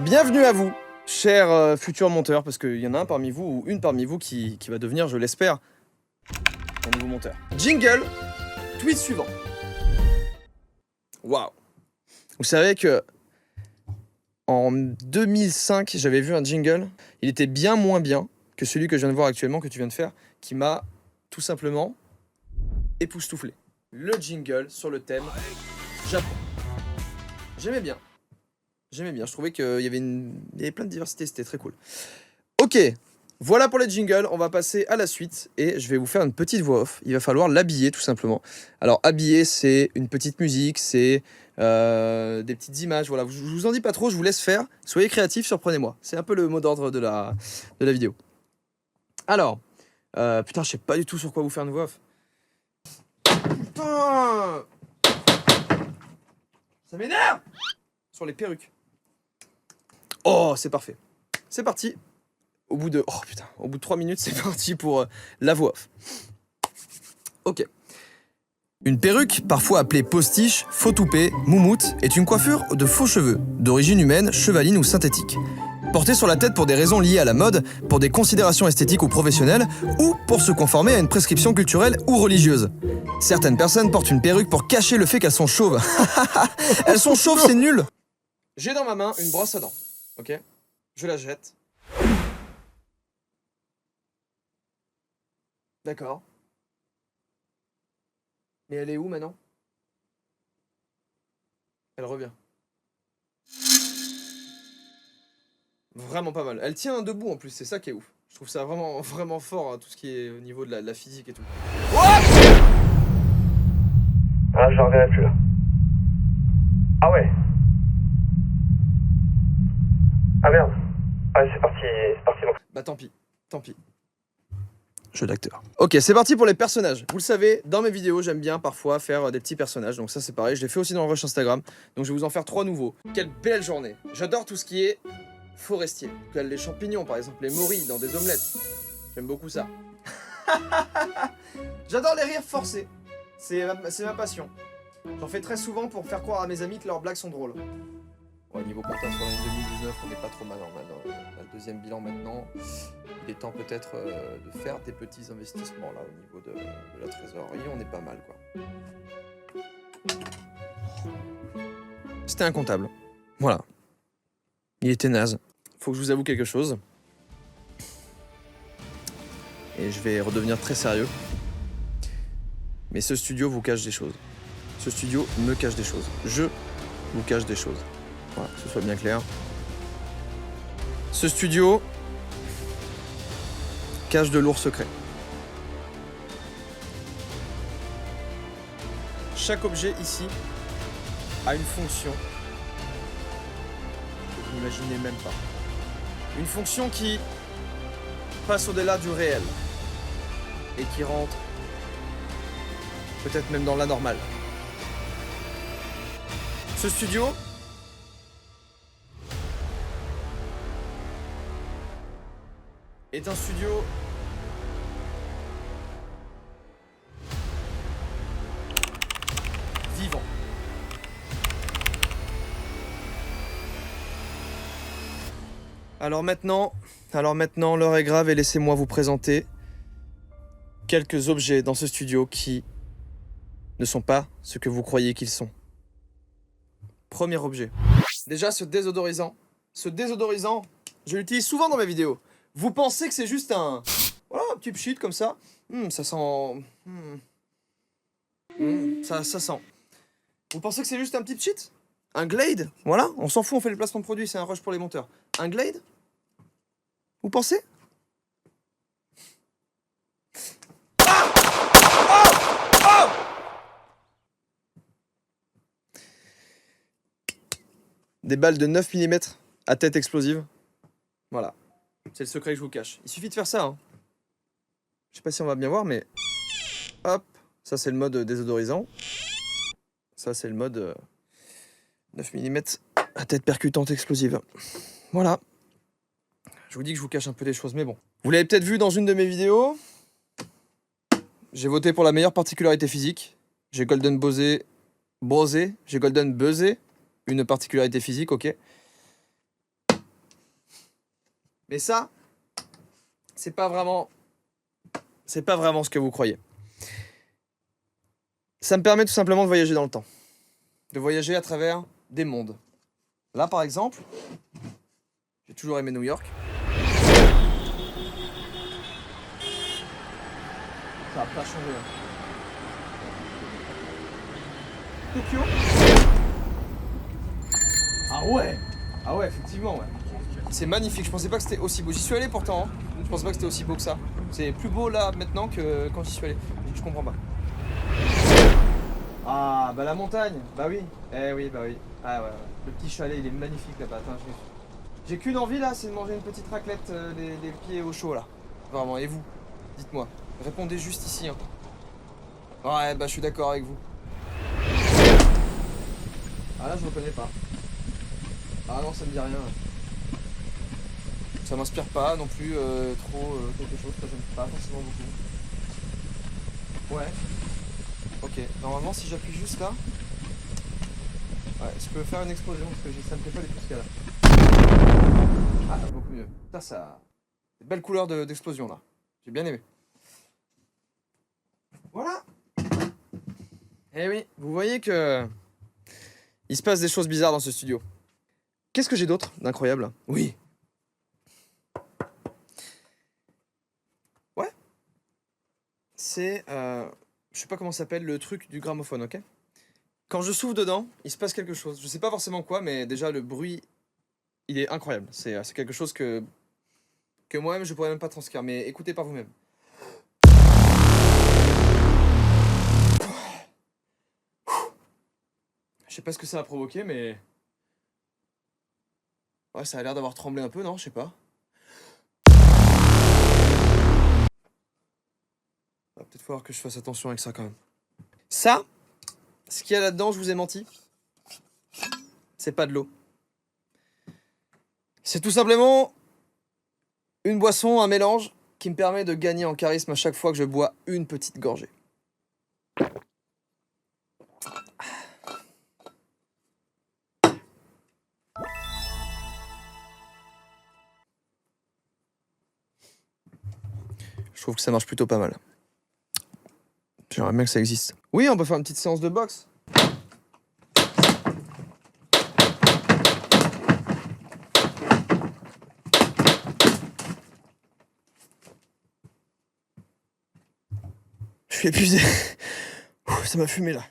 Bienvenue à vous, chers futurs monteurs, parce qu'il y en a un parmi vous, ou une parmi vous, qui va devenir, je l'espère, un nouveau monteur. Jingle, tweet suivant. Waouh. Vous savez que en 2005, j'avais vu un jingle, il était bien moins bien que celui que je viens de voir actuellement, que tu viens de faire, qui m'a tout simplement époustouflé. Le jingle sur le thème Japon. J'aimais bien. Je trouvais qu'il y avait plein de diversité, c'était très cool. Ok, voilà pour les jingles, on va passer à la suite et je vais vous faire une petite voix off. Il va falloir l'habiller tout simplement. Alors habiller, c'est une petite musique, c'est des petites images, voilà. Je vous en dis pas trop, je vous laisse faire. Soyez créatifs, surprenez-moi. C'est un peu le mot d'ordre de la vidéo. Alors, putain, je sais pas du tout sur quoi vous faire une voix off. Putain, ça m'énerve. Sur les perruques. Oh, c'est parfait. C'est parti. Au bout de 3 minutes, c'est parti pour la voix off. Ok. Une perruque, parfois appelée postiche, faux toupet, moumoute, est une coiffure de faux cheveux, d'origine humaine, chevaline ou synthétique. Portée sur la tête pour des raisons liées à la mode, pour des considérations esthétiques ou professionnelles, ou pour se conformer à une prescription culturelle ou religieuse. Certaines personnes portent une perruque pour cacher le fait qu'elles sont chauves. Elles sont chauves, c'est nul. J'ai dans ma main une brosse à dents, ok? Je la jette. D'accord. Mais elle est où maintenant? Elle revient. Vraiment pas mal. Elle tient debout en plus, c'est ça qui est ouf. Je trouve ça vraiment, vraiment fort, hein, tout ce qui est au niveau de la physique et tout. Ah, je reverrai plus là. Ah ouais. Ah merde. Ah, c'est parti donc. Bah tant pis. Jeu d'acteur. Ok, c'est parti pour les personnages. Vous le savez, dans mes vidéos, j'aime bien parfois faire des petits personnages. Donc ça, c'est pareil. Je l'ai fait aussi dans le rush Instagram. Donc je vais vous en faire 3 nouveaux. Quelle belle journée. J'adore tout ce qui est forestier. Les champignons, par exemple, les morilles dans des omelettes. J'aime beaucoup ça. J'adore les rires forcés. C'est ma passion. J'en fais très souvent pour faire croire à mes amis que leurs blagues sont drôles. Au niveau comptable sur l'année 2019, on n'est pas trop mal. On a le deuxième bilan maintenant. Il est temps peut-être de faire des petits investissements là au niveau de la trésorerie. On est pas mal quoi. C'était un comptable. Voilà. Il était naze. Faut que je vous avoue quelque chose. Et je vais redevenir très sérieux. Mais ce studio vous cache des choses. Ce studio me cache des choses. Je vous cache des choses. Voilà, que ce soit bien clair. Ce studio cache de lourds secrets. Chaque objet ici a une fonction que vous n'imaginez même pas. Une fonction qui passe au-delà du réel et qui rentre peut-être même dans l'anormal. Ce studio est un studio vivant. Alors maintenant, l'heure est grave et laissez-moi vous présenter quelques objets dans ce studio qui ne sont pas ce que vous croyez qu'ils sont. Premier objet. Déjà, ce désodorisant. Je l'utilise souvent dans mes vidéos. Vous pensez que c'est juste un petit pchit comme ça? Ça sent... ça sent. Vous pensez que c'est juste un petit pchit? Un Glade? Voilà, on s'en fout, on fait le placement de produit, c'est un rush pour les monteurs. Un Glade? Vous pensez? Des balles de 9 mm à tête explosive. Voilà. C'est le secret que je vous cache. Il suffit de faire ça. Hein. Je sais pas si on va bien voir, mais... Hop. Ça, c'est le mode désodorisant. Ça, c'est le mode 9 mm à tête percutante explosive. Voilà. Je vous dis que je vous cache un peu des choses, mais bon. Vous l'avez peut-être vu dans une de mes vidéos. J'ai voté pour la meilleure particularité physique. J'ai golden buzzé. J'ai golden buzzé. Une particularité physique, ok. Mais ça, c'est pas vraiment ce que vous croyez. Ça me permet tout simplement de voyager dans le temps. De voyager à travers des mondes. Là, par exemple, j'ai toujours aimé New York. Ça n'a pas changé. Tokyo. Ah ouais, effectivement, ouais. C'est magnifique, je pensais pas que c'était aussi beau. J'y suis allé pourtant, hein. Je pensais pas que c'était aussi beau que ça. C'est plus beau là maintenant que quand j'y suis allé. Je comprends pas. Ah bah la montagne, bah oui. Eh oui, bah oui. Ah ouais. Le petit chalet il est magnifique là-bas. Attends, j'ai qu'une envie là, c'est de manger une petite raclette, les pieds au chaud là. Vraiment, et vous? Dites-moi. Répondez juste ici. Hein. Ouais, bah je suis d'accord avec vous. Ah là je reconnais pas. Ah non, ça me dit rien. Ça m'inspire pas non plus trop quelque chose que j'aime pas forcément beaucoup. Ouais. Ok, normalement si j'appuie juste là, ouais, je peux faire une explosion parce que ça me plaît pas du tout ce qu'il y a là. Ah, beaucoup mieux. Ça. Belle couleur d'explosion là. J'ai bien aimé. Voilà. Eh oui, vous voyez que il se passe des choses bizarres dans ce studio. Qu'est-ce que j'ai d'autre d'incroyable? Oui. Ouais. C'est je sais pas comment ça s'appelle le truc du gramophone, ok? Quand je souffle dedans, il se passe quelque chose. Je sais pas forcément quoi, mais déjà le bruit, il est incroyable. C'est quelque chose que moi-même je pourrais même pas transcrire, mais écoutez par vous-même. Je sais pas ce que ça a provoqué, mais ouais, ça a l'air d'avoir tremblé un peu, non? Je sais pas. Va peut-être falloir que je fasse attention avec ça quand même. Ça, ce qu'il y a là-dedans, je vous ai menti. C'est pas de l'eau. C'est tout simplement une boisson, un mélange qui me permet de gagner en charisme à chaque fois que je bois une petite gorgée. Je trouve que ça marche plutôt pas mal. J'aimerais bien que ça existe. Oui, on peut faire une petite séance de boxe. Je suis épuisé. Ça m'a fumé là.